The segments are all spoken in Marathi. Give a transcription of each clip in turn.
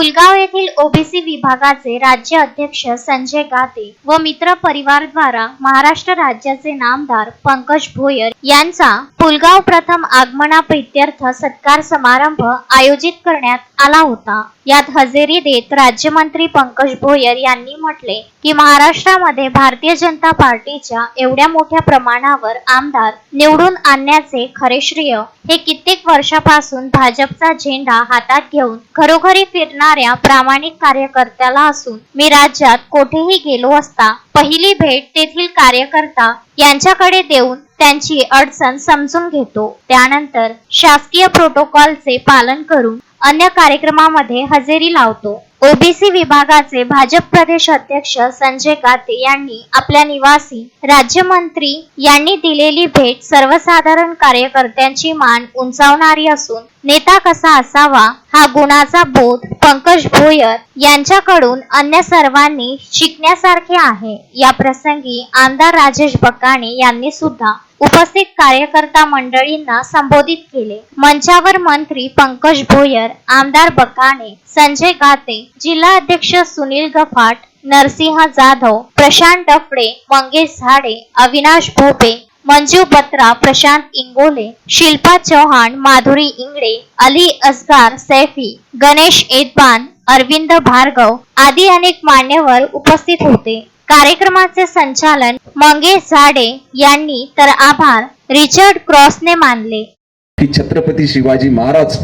पुलगाव येथील ओबीसी विभागाचे राज्य अध्यक्ष संजय गाते व मित्र परिवार द्वारा महाराष्ट्र राज्याचे नामदार पंकज भोयर यांचा पुलगाव प्रथम आगमनाप्रीत्यर्थ सत्कार समारंभ आयोजित करण्यात आला होता। यात हजेरी देत राज्यमंत्री पंकज भोयर यांनी म्हटले की महाराष्ट्रामध्ये भारतीय जनता पार्टीच्या एवढ्या मोठ्या प्रमाणावर आमदार निवडून आणण्याचे खरे श्रेय हे कित्येक वर्षापासून भाजपचा झेंडा हातात घेऊन घरोघरी फिरणाऱ्या प्रामाणिक कार्यकर्त्याला असून मी राज्यात कोठेही गेलो असता पहिली भेट तेथील कार्यकर्ता यांच्याकडे देऊन त्यांची अडचण समजून घेतो। त्यानंतर शासकीय प्रोटोकॉलचे पालन करून अन्य कार्यक्रमामध्ये हजेरी लावतो। ओबीसी विभागाचे भाजप प्रदेश अध्यक्ष संजय गाते यांनी आपल्या निवासी राज्यमंत्री यांनी दिलेली भेट सर्वसाधारण कार्यकर्त्यांची मान उंचावणारी असून नेता कसा असावा हा गुणाचा बोध पंकज भोयर यांच्याकडून अन्य सर्वांनी शिकण्यासारखे आहे। या प्रसंगी आमदार राजेश बकाणे यांनी सुद्धा उपस्थित कार्यकर्ता मंडळींना संबोधित केले। मंचावर मंत्री पंकज भोयर, आमदार बकाणे, संजय गाते, जिल्हा अध्यक्ष सुनील गफाट, नरसिंह जाधव, प्रशांत डफडे, मंगेश झाडे, अविनाश भोपे, मंजू बत्रा, प्रशांत इंगोले, शिल्पा चौहान, माधुरी इंगळे, अली असगार सैफी, गणेश एदबान, अरविंद भार्गव आदी अनेक मान्यवर उपस्थित होते। कार्यक्रमाचे संचालन मंगेश झाडे यांनी तर आभार रिचर्ड क्रॉसने मानले। छत्रपती शिवाजी महाराज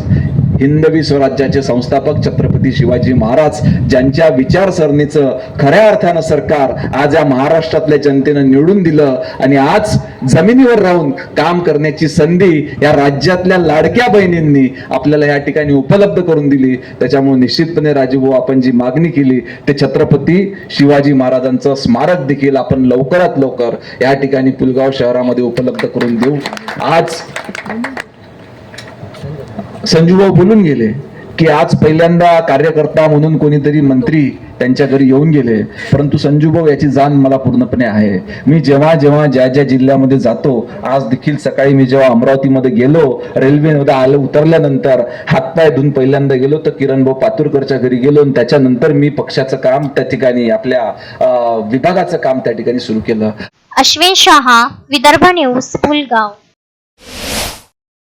हिंदवी स्वराज्याचे संस्थापक छत्रपती शिवाजी महाराज ज्यांच्या विचारसरणीचं खऱ्या अर्थानं सरकार आज या महाराष्ट्रातल्या जनतेनं निवडून दिलं आणि आज जमिनीवर राहून काम करण्याची संधी या राज्यातल्या लाडक्या बहिणींनी आपल्याला या ठिकाणी उपलब्ध करून दिली। त्याच्यामुळे निश्चितपणे राजूभाऊ आपण जी मागणी केली ते छत्रपती शिवाजी महाराजांचं स्मारक देखील आपण लवकरात लवकर या ठिकाणी पुलगाव शहरामध्ये उपलब्ध करून देऊ। आज संजूभाऊ बोलून गेले की आज पहिल्यांदा कार्यकर्ता म्हणून कोणीतरी मंत्री त्यांच्या घरी येऊन गेले, परंतु संजूभाऊ याची जाण मला पूर्णपणे आहे। मी जेव्हा जेव्हा ज्या ज्या जिल्ह्यामध्ये जातो, आज देखील सकाळी मी जेव्हा अमरावतीमध्ये गेलो, रेल्वेमध्ये उतरल्यानंतर हातपाय धुवून पहिल्यांदा गेलो तर किरण भाऊ पातुरकरच्या घरी गेलो आणि त्याच्यानंतर मी पक्षाचं काम त्या ठिकाणी आपल्या विभागाचं काम त्या ठिकाणी सुरू केलं। अश्विन शहा, विदर्भ न्यूज, पुलगाव।